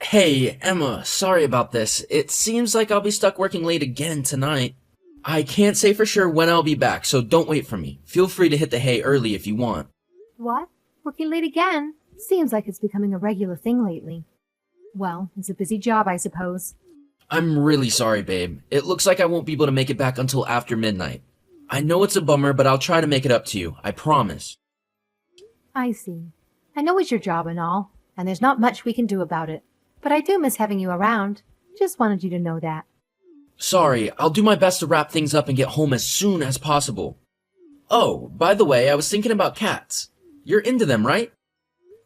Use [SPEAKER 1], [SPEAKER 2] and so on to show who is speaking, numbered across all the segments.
[SPEAKER 1] Hey, Emma, sorry about this. It seems like I'll be stuck working late again tonight. I can't say for sure when I'll be back, so don't wait for me. Feel free to hit the hay early if you want.
[SPEAKER 2] What? Working late again? Seems like it's becoming a regular thing lately. Well, it's a busy job, I suppose.
[SPEAKER 1] I'm really sorry, babe. It looks like I won't be able to make it back until after midnight. I know it's a bummer, but I'll try to make it up to you. I promise.
[SPEAKER 2] I see. I know it's your job and all, and there's not much we can do about it. But I do miss having you around. Just wanted you to know that.
[SPEAKER 1] Sorry, I'll do my best to wrap things up and get home as soon as possible. Oh, by the way, I was thinking about cats. You're into them, right?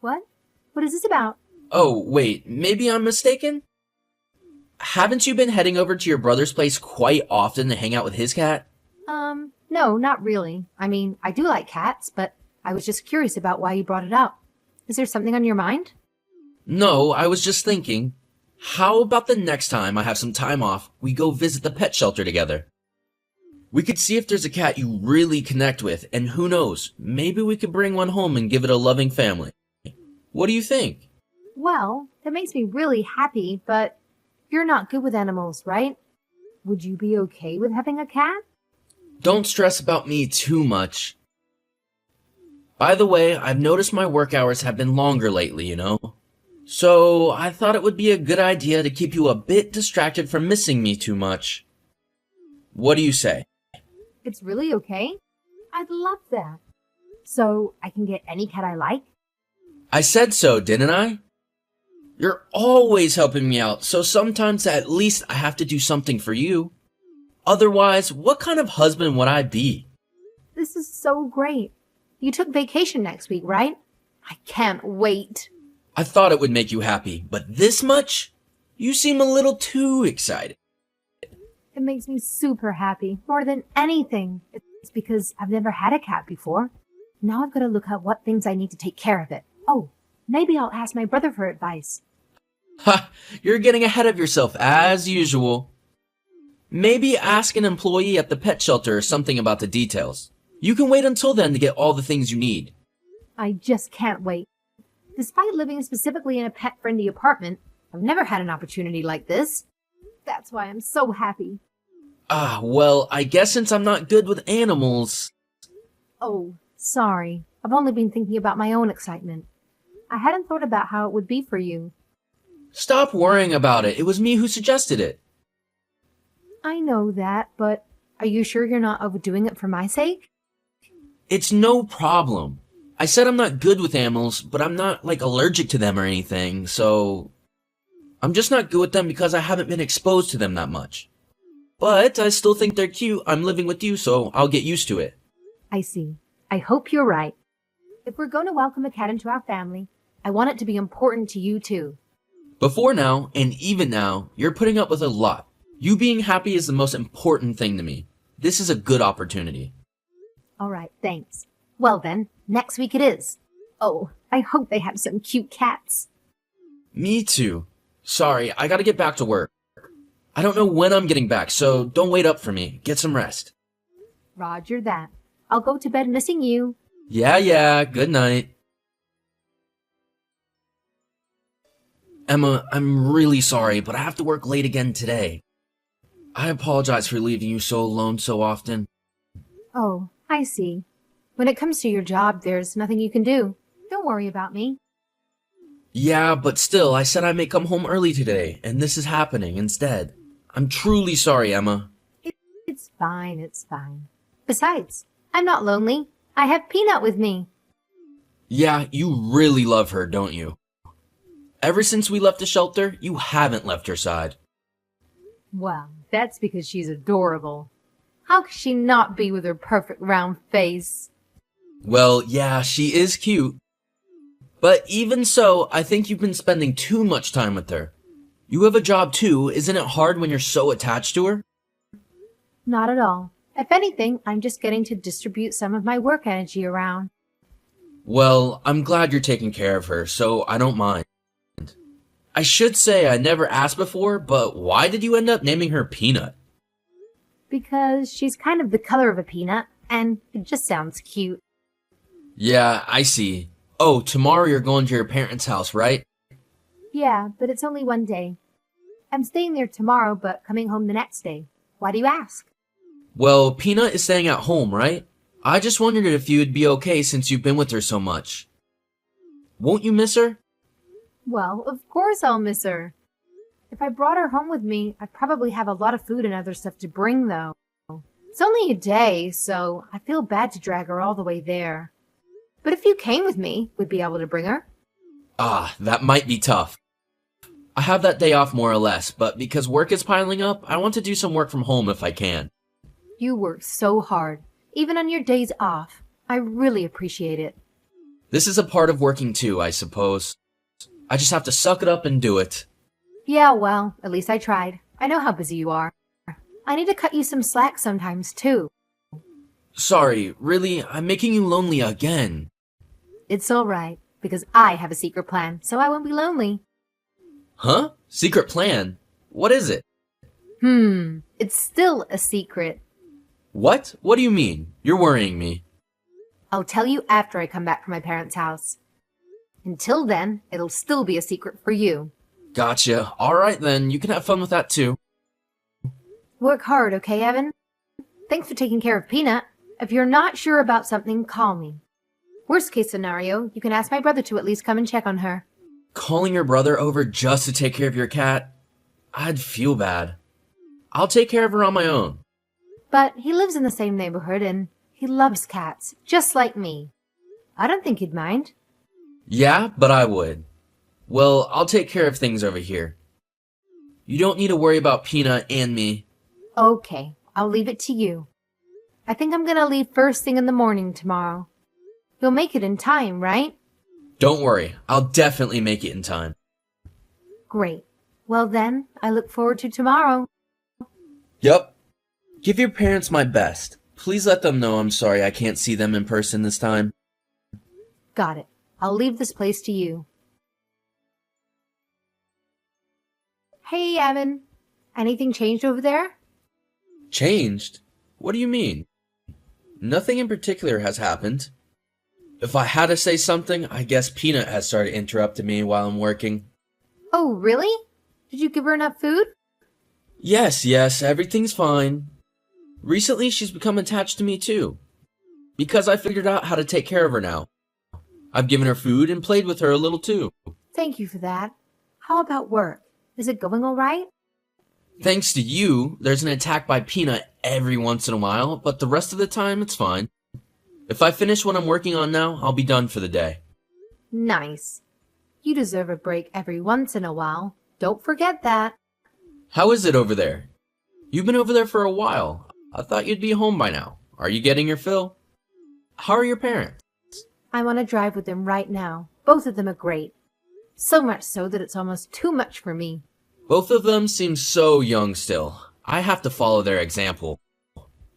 [SPEAKER 2] What? What is this about?
[SPEAKER 1] Oh, wait, maybe I'm mistaken? Haven't you been heading over to your brother's place quite often to hang out with his cat?
[SPEAKER 2] No, not really. I mean, I do like cats, but I was just curious about why you brought it up. Is there something on your mind?
[SPEAKER 1] No, I was just thinking, how about the next time I have some time off, we go visit the pet shelter together? We could see if there's a cat you really connect with, and who knows, maybe we could bring one home and give it a loving family. What do you think?
[SPEAKER 2] Well, that makes me really happy, but you're not good with animals, right? Would you be okay with having a cat?
[SPEAKER 1] Don't stress about me too much. By the way, I've noticed my work hours have been longer lately, you know? So, I thought it would be a good idea to keep you a bit distracted from missing me too much. What do you say?
[SPEAKER 2] It's really okay. I'd love that. So, I can get any cat I like?
[SPEAKER 1] I said so, didn't I? You're always helping me out, so sometimes at least I have to do something for you. Otherwise, what kind of husband would I be?
[SPEAKER 2] This is so great. You took vacation next week, right? I can't wait.
[SPEAKER 1] I thought it would make you happy, but this much? You seem a little too excited.
[SPEAKER 2] It makes me super happy, more than anything. It's because I've never had a cat before. Now I've got to look at what things I need to take care of it. Oh, maybe I'll ask my brother for advice.
[SPEAKER 1] Ha! You're getting ahead of yourself, as usual. Maybe ask an employee at the pet shelter something about the details. You can wait until then to get all the things you need.
[SPEAKER 2] I just can't wait. Despite living specifically in a pet-friendly apartment, I've never had an opportunity like this. That's why I'm so happy.
[SPEAKER 1] Well, I guess since I'm not good with animals...
[SPEAKER 2] Oh, sorry. I've only been thinking about my own excitement. I hadn't thought about how it would be for you.
[SPEAKER 1] Stop worrying about it. It was me who suggested it.
[SPEAKER 2] I know that, but are you sure you're not overdoing it for my sake?
[SPEAKER 1] It's no problem. I said I'm not good with animals, but I'm not, allergic to them or anything, so... I'm just not good with them because I haven't been exposed to them that much. But I still think they're cute. I'm living with you, so I'll get used to it.
[SPEAKER 2] I see. I hope you're right. If we're going to welcome a cat into our family, I want it to be important to you too.
[SPEAKER 1] Before now, and even now, you're putting up with a lot. You being happy is the most important thing to me. This is a good opportunity.
[SPEAKER 2] All right, thanks. Well then, next week it is. Oh, I hope they have some cute cats.
[SPEAKER 1] Me too. Sorry, I gotta get back to work. I don't know when I'm getting back, so don't wait up for me. Get some rest.
[SPEAKER 2] Roger that. I'll go to bed missing you.
[SPEAKER 1] Yeah, good night. Emma, I'm really sorry, but I have to work late again today. I apologize for leaving you so alone so often.
[SPEAKER 2] Oh, I see. When it comes to your job, there's nothing you can do. Don't worry about me.
[SPEAKER 1] Yeah, but still, I said I may come home early today, and this is happening instead. I'm truly sorry, Emma.
[SPEAKER 2] It's fine, it's fine. Besides, I'm not lonely. I have Peanut with me.
[SPEAKER 1] Yeah, you really love her, don't you? Ever since we left the shelter, you haven't left her side.
[SPEAKER 2] Well, that's because she's adorable. How could she not be with her perfect round face?
[SPEAKER 1] Well, yeah, she is cute. But even so, I think you've been spending too much time with her. You have a job too, isn't it hard when you're so attached to her?
[SPEAKER 2] Not at all. If anything, I'm just getting to distribute some of my work energy around.
[SPEAKER 1] Well, I'm glad you're taking care of her, so I don't mind. I should say I never asked before, but why did you end up naming her Peanut?
[SPEAKER 2] Because she's kind of the color of a peanut, and it just sounds cute.
[SPEAKER 1] Yeah, I see. Oh, tomorrow you're going to your parents' house, right?
[SPEAKER 2] Yeah, but it's only one day. I'm staying there tomorrow, but coming home the next day. Why do you ask?
[SPEAKER 1] Well, Peanut is staying at home, right? I just wondered if you would be okay since you've been with her so much. Won't you miss her?
[SPEAKER 2] Well, of course I'll miss her. If I brought her home with me, I'd probably have a lot of food and other stuff to bring, though. It's only a day, so I feel bad to drag her all the way there. But if you came with me, we'd be able to bring her.
[SPEAKER 1] Ah, that might be tough. I have that day off more or less, but because work is piling up, I want to do some work from home if I can.
[SPEAKER 2] You work so hard, even on your days off. I really appreciate it.
[SPEAKER 1] This is a part of working too, I suppose. I just have to suck it up and do it.
[SPEAKER 2] Yeah, well, at least I tried. I know how busy you are. I need to cut you some slack sometimes, too.
[SPEAKER 1] Sorry, really, I'm making you lonely again.
[SPEAKER 2] It's all right, because I have a secret plan, so I won't be lonely.
[SPEAKER 1] Huh? Secret plan? What is it?
[SPEAKER 2] It's still a secret.
[SPEAKER 1] What? What do you mean? You're worrying me.
[SPEAKER 2] I'll tell you after I come back from my parents' house. Until then, it'll still be a secret for you.
[SPEAKER 1] Gotcha. Alright then, you can have fun with that too.
[SPEAKER 2] Work hard, okay, Evan? Thanks for taking care of Peanut. If you're not sure about something, call me. Worst case scenario, you can ask my brother to at least come and check on her.
[SPEAKER 1] Calling your brother over just to take care of your cat? I'd feel bad. I'll take care of her on my own.
[SPEAKER 2] But he lives in the same neighborhood and he loves cats, just like me. I don't think he'd mind.
[SPEAKER 1] Yeah, but I would. Well, I'll take care of things over here. You don't need to worry about Peanut and me.
[SPEAKER 2] Okay, I'll leave it to you. I think I'm gonna leave first thing in the morning tomorrow. You'll make it in time, right?
[SPEAKER 1] Don't worry, I'll definitely make it in time.
[SPEAKER 2] Great. Well then, I look forward to tomorrow.
[SPEAKER 1] Yep. Give your parents my best. Please let them know I'm sorry I can't see them in person this time.
[SPEAKER 2] Got it. I'll leave this place to you. Hey, Evan. Anything changed over there?
[SPEAKER 1] Changed? What do you mean? Nothing in particular has happened. If I had to say something, I guess Peanut has started interrupting me while I'm working.
[SPEAKER 2] Oh, really? Did you give her enough food?
[SPEAKER 1] Yes, everything's fine. Recently, she's become attached to me too. Because I figured out how to take care of her now. I've given her food and played with her a little too.
[SPEAKER 2] Thank you for that. How about work? Is it going all right?
[SPEAKER 1] Thanks to you, there's an attack by Peanut every once in a while, but the rest of the time it's fine. If I finish what I'm working on now, I'll be done for the day.
[SPEAKER 2] Nice. You deserve a break every once in a while. Don't forget that.
[SPEAKER 1] How is it over there? You've been over there for a while. I thought you'd be home by now. Are you getting your fill? How are your parents?
[SPEAKER 2] I'm on a drive with them right now. Both of them are great. So much so that it's almost too much for me.
[SPEAKER 1] Both of them seem so young still. I have to follow their example.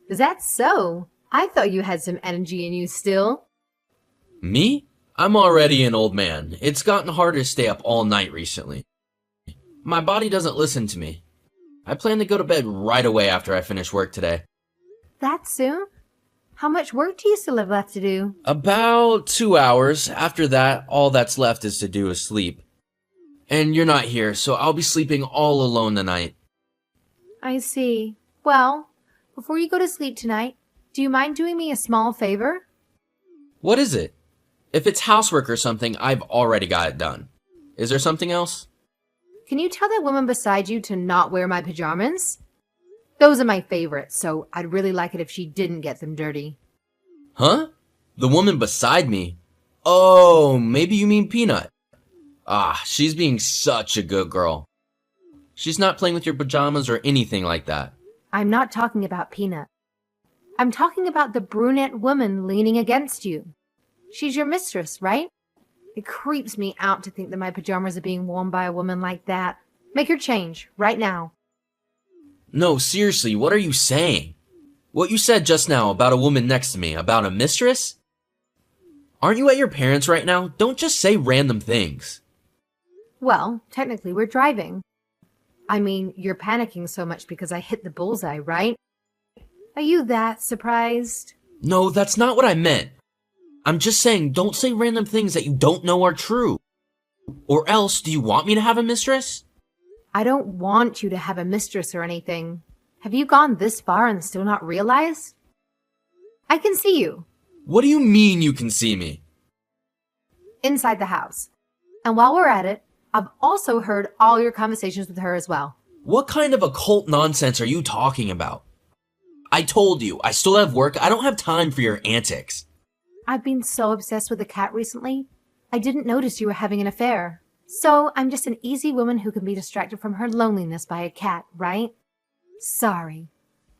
[SPEAKER 2] Is that so? I thought you had some energy in you still.
[SPEAKER 1] Me? I'm already an old man. It's gotten harder to stay up all night recently. My body doesn't listen to me. I plan to go to bed right away after I finish work today.
[SPEAKER 2] That soon? How much work do you still have left to do?
[SPEAKER 1] About 2 hours. After that, all that's left is to do is sleep. And you're not here, so I'll be sleeping all alone tonight.
[SPEAKER 2] I see. Well, before you go to sleep tonight, do you mind doing me a small favor?
[SPEAKER 1] What is it? If it's housework or something, I've already got it done. Is there something else?
[SPEAKER 2] Can you tell that woman beside you to not wear my pajamas? Those are my favorites, so I'd really like it if she didn't get them dirty.
[SPEAKER 1] Huh? The woman beside me? Oh, maybe you mean Peanut. Ah, she's being such a good girl. She's not playing with your pajamas or anything like that.
[SPEAKER 2] I'm not talking about Peanut. I'm talking about the brunette woman leaning against you. She's your mistress, right? It creeps me out to think that my pajamas are being worn by a woman like that. Make her change, right now.
[SPEAKER 1] No, seriously, what are you saying? What you said just now about a woman next to me, about a mistress? Aren't you at your parents' right now? Don't just say random things.
[SPEAKER 2] Well, technically we're driving. I mean, you're panicking so much because I hit the bullseye, right? Are you that surprised?
[SPEAKER 1] No, that's not what I meant. I'm just saying don't say random things that you don't know are true. Or else, do you want me to have a mistress?
[SPEAKER 2] I don't want you to have a mistress or anything. Have you gone this far and still not realized? I can see you.
[SPEAKER 1] What do you mean you can see me?
[SPEAKER 2] Inside the house. And while we're at it, I've also heard all your conversations with her as well.
[SPEAKER 1] What kind of occult nonsense are you talking about? I told you, I still have work. I don't have time for your antics.
[SPEAKER 2] I've been so obsessed with the cat recently, I didn't notice you were having an affair. So I'm just an easy woman who can be distracted from her loneliness by a cat, right? Sorry,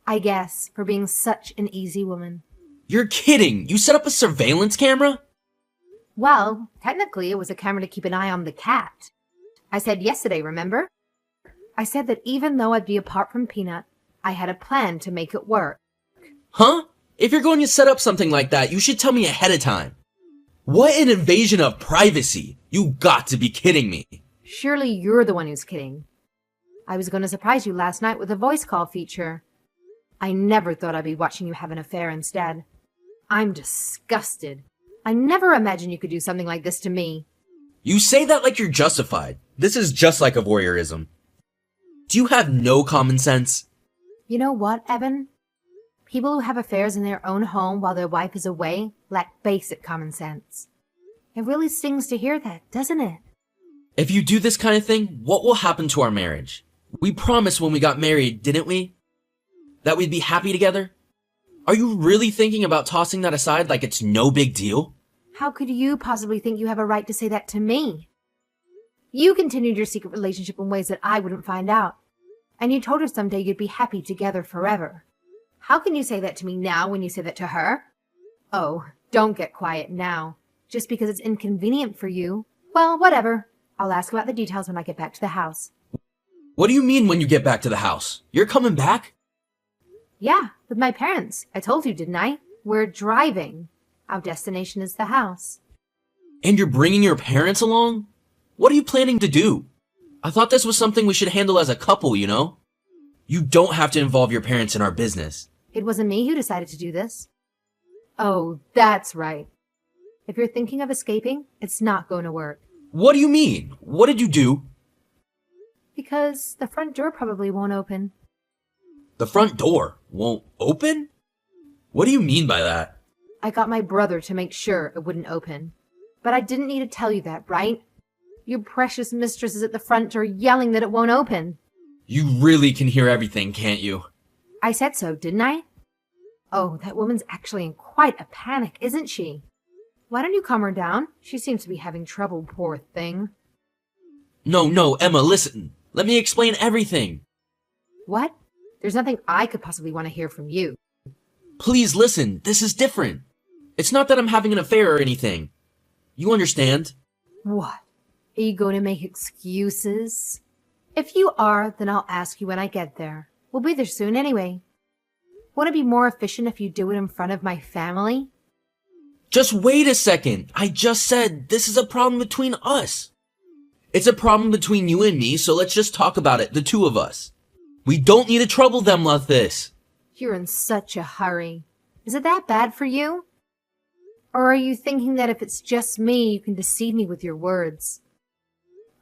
[SPEAKER 2] I guess, for being such an easy woman.
[SPEAKER 1] You're kidding! You set up a surveillance camera?
[SPEAKER 2] Well, technically it was a camera to keep an eye on the cat. I said yesterday, remember? I said that even though I'd be apart from Peanut, I had a plan to make it work.
[SPEAKER 1] Huh? If you're going to set up something like that, you should tell me ahead of time. What an invasion of privacy! You got to be kidding me.
[SPEAKER 2] Surely you're the one who's kidding. I was going to surprise you last night with a voice call feature. I never thought I'd be watching you have an affair instead. I'm disgusted. I never imagined you could do something like this to me.
[SPEAKER 1] You say that like you're justified. This is just like a voyeurism. Do you have no common sense?
[SPEAKER 2] You know what, Evan? People who have affairs in their own home while their wife is away lack basic common sense. It really stings to hear that, doesn't it?
[SPEAKER 1] If you do this kind of thing, what will happen to our marriage? We promised when we got married, didn't we? That we'd be happy together? Are you really thinking about tossing that aside like it's no big deal?
[SPEAKER 2] How could you possibly think you have a right to say that to me? You continued your secret relationship in ways that I wouldn't find out. And you told her someday you'd be happy together forever. How can you say that to me now when you say that to her? Oh, don't get quiet now. Just because it's inconvenient for you. Well, whatever. I'll ask about the details when I get back to the house.
[SPEAKER 1] What do you mean when you get back to the house? You're coming back?
[SPEAKER 2] Yeah, with my parents. I told you, didn't I? We're driving. Our destination is the house.
[SPEAKER 1] And you're bringing your parents along? What are you planning to do? I thought this was something we should handle as a couple, you know? You don't have to involve your parents in our business.
[SPEAKER 2] It wasn't me who decided to do this. Oh, that's right. If you're thinking of escaping, it's not going to work.
[SPEAKER 1] What do you mean? What did you do?
[SPEAKER 2] Because the front door probably won't open.
[SPEAKER 1] The front door won't open? What do you mean by that?
[SPEAKER 2] I got my brother to make sure it wouldn't open. But I didn't need to tell you that, right? Your precious mistress is at the front door yelling that it won't open.
[SPEAKER 1] You really can hear everything, can't you?
[SPEAKER 2] I said so, didn't I? Oh, that woman's actually in quite a panic, isn't she? Why don't you calm her down? She seems to be having trouble, poor thing.
[SPEAKER 1] No, Emma, listen. Let me explain everything.
[SPEAKER 2] What? There's nothing I could possibly want to hear from you.
[SPEAKER 1] Please listen, this is different. It's not that I'm having an affair or anything. You understand?
[SPEAKER 2] What? Are you going to make excuses? If you are, then I'll ask you when I get there. We'll be there soon anyway. Wouldn't it be more efficient if you do it in front of my family?
[SPEAKER 1] Just wait a second. I just said this is a problem between us. It's a problem between you and me, so let's just talk about it, the two of us. We don't need to trouble them like this.
[SPEAKER 2] You're in such a hurry. Is it that bad for you? Or are you thinking that if it's just me, you can deceive me with your words?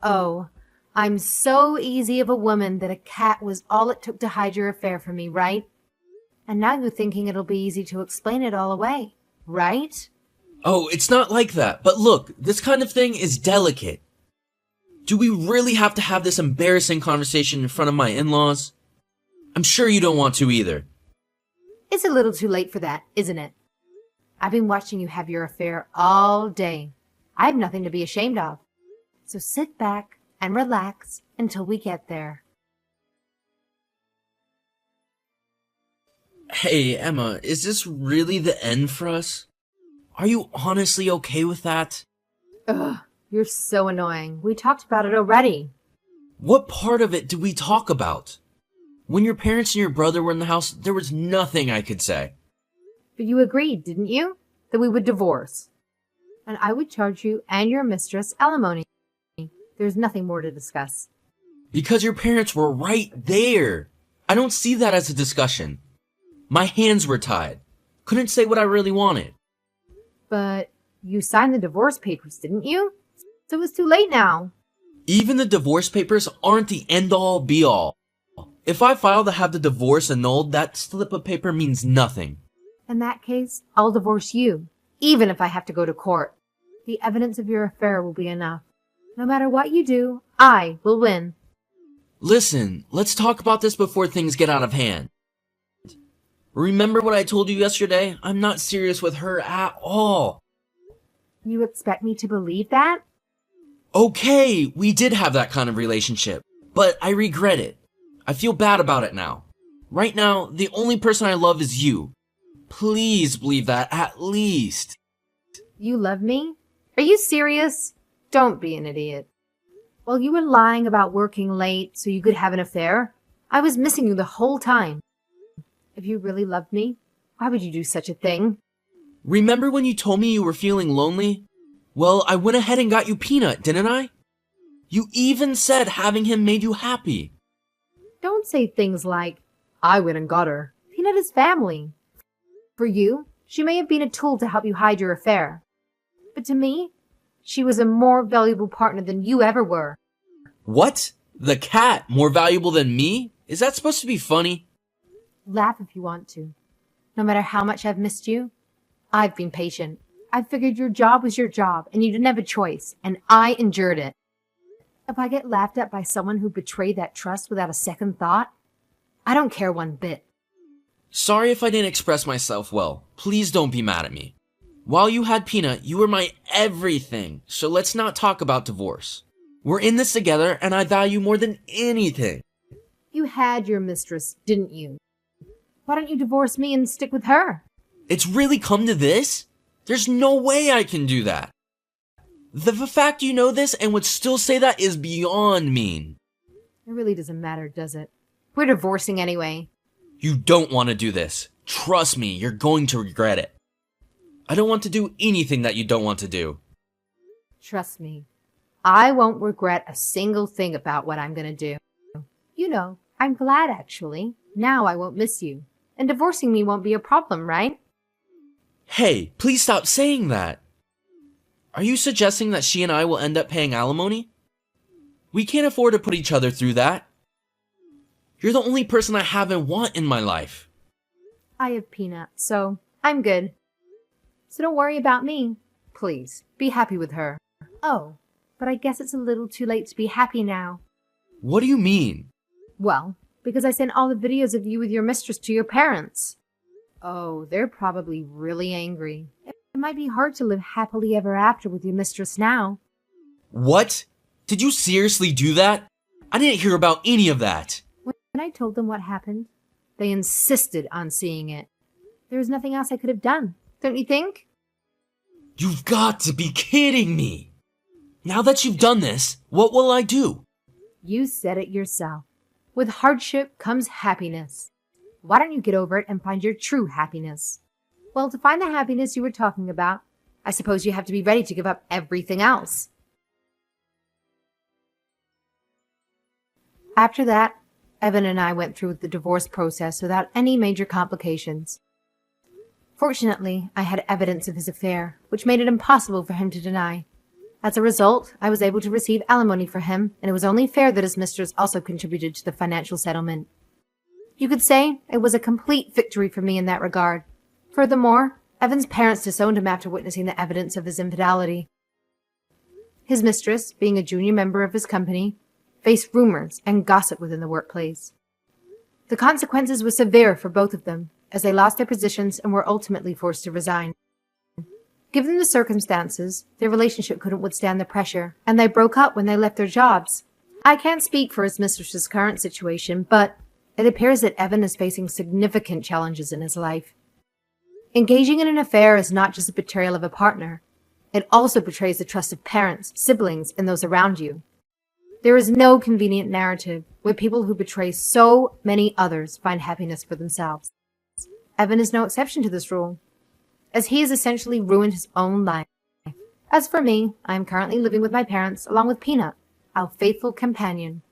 [SPEAKER 2] Oh, I'm so easy of a woman that a cat was all it took to hide your affair from me, right? And now you're thinking it'll be easy to explain it all away, right?
[SPEAKER 1] Oh, it's not like that. But look, this kind of thing is delicate. Do we really have to have this embarrassing conversation in front of my in-laws? I'm sure you don't want to either.
[SPEAKER 2] It's a little too late for that, isn't it? I've been watching you have your affair all day. I have nothing to be ashamed of. So sit back and relax until we get there.
[SPEAKER 1] Hey, Emma, is this really the end for us? Are you honestly okay with that?
[SPEAKER 2] Ugh, you're so annoying. We talked about it already.
[SPEAKER 1] What part of it did we talk about? When your parents and your brother were in the house, there was nothing I could say.
[SPEAKER 2] But you agreed, didn't you? That we would divorce. And I would charge you and your mistress alimony. There's nothing more to discuss.
[SPEAKER 1] Because your parents were right there. I don't see that as a discussion. My hands were tied. Couldn't say what I really wanted.
[SPEAKER 2] But you signed the divorce papers, didn't you? So it's too late now.
[SPEAKER 1] Even the divorce papers aren't the end-all be-all. If I file to have the divorce annulled, that slip of paper means nothing.
[SPEAKER 2] In that case, I'll divorce you, even if I have to go to court. The evidence of your affair will be enough. No matter what you do, I will win.
[SPEAKER 1] Listen, let's talk about this before things get out of hand. Remember what I told you yesterday? I'm not serious with her at all.
[SPEAKER 2] You expect me to believe that?
[SPEAKER 1] Okay, we did have that kind of relationship, but I regret it. I feel bad about it now. Right now, the only person I love is you. Please believe that, at least.
[SPEAKER 2] You love me? Are you serious? Don't be an idiot. While you were lying about working late so you could have an affair, I was missing you the whole time. If you really loved me, why would you do such a thing?
[SPEAKER 1] Remember when you told me you were feeling lonely? Well, I went ahead and got you Peanut, didn't I? You even said having him made you happy.
[SPEAKER 2] Don't say things like, I went and got her. Peanut is family. For you, she may have been a tool to help you hide your affair. But to me, she was a more valuable partner than you ever were.
[SPEAKER 1] What? The cat more valuable than me? Is that supposed to be funny?
[SPEAKER 2] Laugh if you want to. No matter how much I've missed you, I've been patient. I figured your job was your job, and you didn't have a choice, and I endured it. If I get laughed at by someone who betrayed that trust without a second thought, I don't care one bit.
[SPEAKER 1] Sorry if I didn't express myself well. Please don't be mad at me. While you had Peanut, you were my everything, so let's not talk about divorce. We're in this together, and I value more than anything.
[SPEAKER 2] You had your mistress, didn't you? Why don't you divorce me and stick with her?
[SPEAKER 1] It's really come to this? There's no way I can do that. The fact you know this and would still say that is beyond mean.
[SPEAKER 2] It really doesn't matter, does it? We're divorcing anyway.
[SPEAKER 1] You don't want to do this. Trust me, you're going to regret it. I don't want to do anything that you don't want to do.
[SPEAKER 2] Trust me, I won't regret a single thing about what I'm going to do. You know, I'm glad actually. Now I won't miss you. And divorcing me won't be a problem, right?
[SPEAKER 1] Hey, please stop saying that. Are you suggesting that she and I will end up paying alimony? We can't afford to put each other through that. You're the only person I have and want in my life.
[SPEAKER 2] I have Peanut, so I'm good. So don't worry about me. Please, be happy with her. Oh, but I guess it's a little too late to be happy now.
[SPEAKER 1] What do you mean?
[SPEAKER 2] Well, because I sent all the videos of you with your mistress to your parents. Oh, they're probably really angry. It might be hard to live happily ever after with your mistress now.
[SPEAKER 1] What? Did you seriously do that? I didn't hear about any of that.
[SPEAKER 2] When I told them what happened, they insisted on seeing it. There was nothing else I could have done, don't you think?
[SPEAKER 1] You've got to be kidding me. Now that you've done this, what will I do?
[SPEAKER 2] You said it yourself. With hardship comes happiness. Why don't you get over it and find your true happiness? Well, to find the happiness you were talking about, I suppose you have to be ready to give up everything else. After that, Evan and I went through the divorce process without any major complications. Fortunately, I had evidence of his affair, which made it impossible for him to deny. As a result, I was able to receive alimony for him, and it was only fair that his mistress also contributed to the financial settlement. You could say it was a complete victory for me in that regard. Furthermore, Evan's parents disowned him after witnessing the evidence of his infidelity. His mistress, being a junior member of his company, faced rumors and gossip within the workplace. The consequences were severe for both of them, as they lost their positions and were ultimately forced to resign. Given the circumstances, their relationship couldn't withstand the pressure, and they broke up when they left their jobs. I can't speak for his mistress's current situation, but it appears that Evan is facing significant challenges in his life. Engaging in an affair is not just a betrayal of a partner. It also betrays the trust of parents, siblings, and those around you. There is no convenient narrative where people who betray so many others find happiness for themselves. Evan is no exception to this rule, as he has essentially ruined his own life. As for me, I am currently living with my parents along with Peanut, our faithful companion.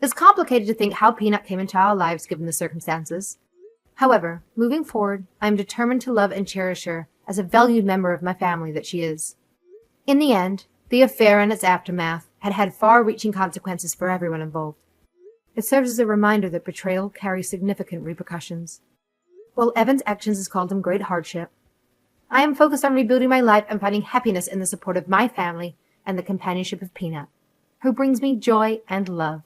[SPEAKER 2] It's complicated to think how Peanut came into our lives given the circumstances. However, moving forward, I am determined to love and cherish her as a valued member of my family that she is. In the end, The affair and its aftermath had had far-reaching consequences for everyone involved. It serves as a reminder that betrayal carries significant repercussions. While Evan's actions has caused him great hardship, I am focused on rebuilding my life and finding happiness in the support of my family and the companionship of Peanut, who brings me joy and love.